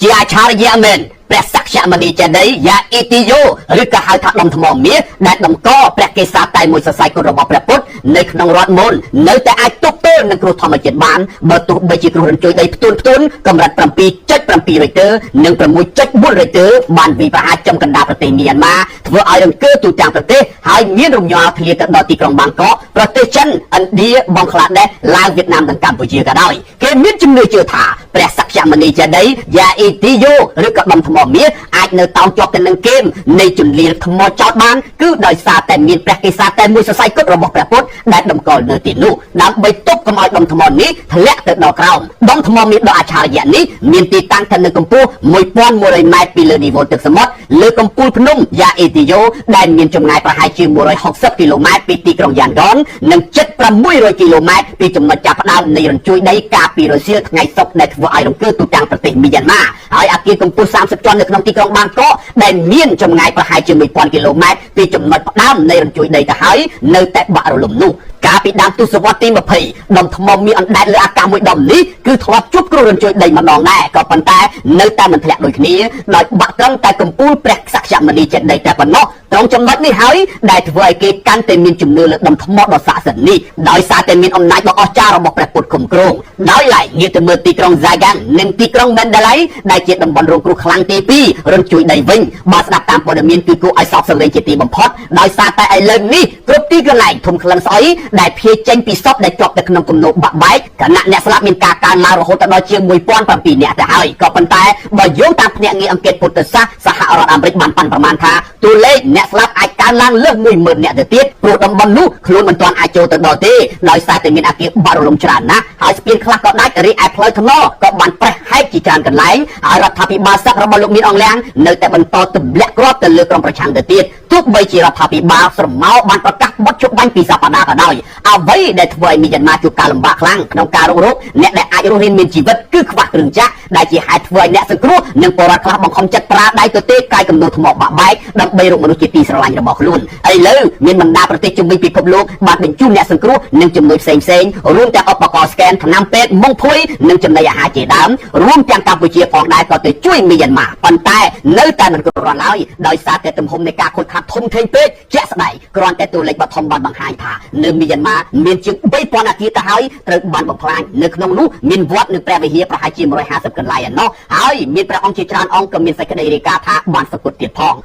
ជាអាឆារយៈមែនព្រះសក្យមនីចេតិយយ៉ាអ៊ីទីយ៉ូឬក៏ហៅថាដុំថ្មមាសដែលតម្កល់ព្រះកេសាតែមួយសរសៃគុណរបស់ព្រះពុទ្ធនៅក្នុងរដ្ឋមន្តនៅតែអាចទប់ទល់នឹងគ្រោះធម្មជាតិបានបើទោះបីជាគ្រោះរញ្ជួយដីផ្ទួនកម្រិត 7.7 រេទ័រនិង 6.4 រេទ័របានវាយប្រហារចំកណ្ដាលប្រទេសមីយ៉ាន់ម៉ាធ្វើឲ្យរង្គើទូទាំងប្រទេសហើយមានរំញ័រធ្លាទៅដល់ទីក្រុងបាងកកប្រទេសចិនឥណ្ឌាបង់ក្លាដេសឡាវវៀតណាមនិងកម្ពុជាក៏ដោយគេមានជំនឿជឿថាព្រះសក្យមនីចេតិយយ៉ាអ៊ីទីយ៉ូឬក៏ដុំថ្មមាសអាចនៅតោងជាប់ទៅនឹងគែមនៃជន្លាថ្មចោតបានគឺដោយសារតែមានព្រះកេសាតែមួយសរសៃគត់របស់ព្រះពុទ្ធដែលតម្កល់នៅទីនោះដើម្បីទប់កុំឲ្យដុំថ្មនេះធ្លាក់ទៅដល់ក្រោមដុំថ្មមាសដ៏អច្ឆរិយៈនេះមានទីតាំងស្ថិតនៅកម្ពស់ 1100 ម៉ែត្រពីលើនីវ៉ូទឹកសមុទ្រលើកំពូលភ្នំយ៉ាអ៊ីទីយ៉ូដែលមានចម្ងាយប្រហែលជា160 គីឡូម៉ែត្រពីទីក្រុងយ៉ាន់ដននិងជិត600 គីឡូម៉ែត្រពីចំណុចចាប់ផ្ដើមនៃរញ្ជួយដីកាលពីរសៀលថ្ងៃសុក្រដែលធ្វើឲ្យរង្គើទូទាំងប្រទេសមីយ៉ាន់ម៉ាហើយអគារកម្ពស់ 30 ជាន់នៅក្នុងទីក្រុងបាងកកដែលមានចម្ងាយប្រហែលជា 1000 គីឡូម៉ែត្រពីចំណុចផ្ដើមនៃរញ្ជួយដីទៅហើយនៅតែបាក់រលំនោះកាលពីដើមទសវត្សរ៍ទី 20 ដុំថ្មមាសអណ្ដែតលើអាកាសមួយដុំនេះគឺធ្លាប់ជួបគ្រោះរញ្ជួយដីម្ដងដែរក៏ប៉ុន្តែនៅតែមិនធ្លាក់ដូចគ្នាដោយបាក់ត្រឹមតែកំពូលព្រះសក្យមនីចេតិយតែប៉ុណ្ណោះត្រង់ចំណុចនេះហើយដែលធ្វើឲ្យគេកាន់តែមានជំនឿលើដុំថ្មដ៏ស័ក្តិសិទ្ធិនេះដោយសារតែមានអំណាចដ៏អស្ចារ្យរបស់ព្រះពុទ្ធគ្រប់គ្រងដោយឡែកងាកទៅមើលទីក្រុង Zagang និងទីក្រុង Mandalay ដែលជាតំបន់រងគ្រោះខ្លាំងទី2រញ្ជួយដីវិញបើស្ដាប់តាមព័ត៌មានគឺគួរឲ្យសោកសង្រេងជាទីបំផុតដោយសារតែឥឡូវនេះគ្រប់ទីកន្លែងធំក្លិនស្អុយដែលភាយចេញពីសពដែលជាប់ទៅក្នុងគំនរបាក់បែកគណៈអ្នកស្លាប់មានការកើនឡើងរហូតដល់ជាង 1007 នាក់ទៅហើយក៏ប៉ុន្តែបើយោងតាមភ្នាក់ងារអង្គការពុទ្ធសាសន៍សហរដ្ឋអាមេរិកបានប៉ាន់ប្រមាណថាតួលេខអ្នកស្លាប់អាចកើនឡើងលើស 10000 នាក់ទៅទៀតព្រោះតំបន់នោះខ្លួនមិនទាន់អាចចូលទៅដល់ទេដោយសារតែមានអគារបាក់រលំច្រើនណាស់ហើយស្ពានខ្លះក៏ដាច់រីឯផ្លូវថ្នល់ក៏បានប្រេះហែកជាច្រើនកន្លែងហើយរដ្ឋាភិបាលសឹករបស់លោកមានអង្លាំងនៅតែបន្តទម្លាក់គ្រាប់ទៅលើក្រុមប្រឆាំងទៅទៀតទោះបីជារដ្ឋាភិបាលស្រមោលបានប្រកាសបត់ជប់បាញ់ពីសប្តាហ៍ក៏ដោយអ្វីដែលធ្វើឲ្យមីយ៉ាន់ម៉ាជួបការលំបាកខ្លាំងក្នុងការរុករកអ្នកដែលអាចរស់រានមានជីវិតគឺខ្វះគ្រឿងចក្រដែលជាហេតុធ្វើឲ្យអ្នកសង្គ្រោះនិងពលរដ្ឋខ្លះបង្ខំចិត្តប្រើដៃទទេកាយគំនូរថ្មបាក់បែកដើម្បីរកមនុស្សជាទីស្រឡាញ់របស់ខ្លួនឥឡូវមានបណ្ដាប្រទេសជុំវិញពិភពលោកបានបញ្ជូនអ្នកសង្គ្រោះនិងជំនួយផ្សេងៗរួមទាំងឧបករណ៍ស្កេនថ្នាំពេទ្យមុងភួយនិងចំណីអាហារជាដើមរួមទាំងកម្ពុជាផងដែរក៏ទៅជួយមីយ៉ាន់ម៉ាប៉ុន្តែនៅតែមិនគ្រប់គ្រាន់ឡើយដោយសារតែទំហំនៃការខូចខាតធំធេងពេកជាក់ស្ដែងគ្រាន់តែតួលេខបឋមបានបង្ហាញថានៅមីយ៉ាន់ម៉ាមានជាង 3000 អគារទៅហើយត្រូវបានបំផ្លាញនៅក្នុងនោះមានវត្តនិងព្រះវិហារប្រហែលជា 150 កន្លែងឯណោះហើយមានព្រះអង្គជាច្រើនអង្គក៏មានសេចក្តីរាយការណ៍ថាបានសក្ដិទៀតផង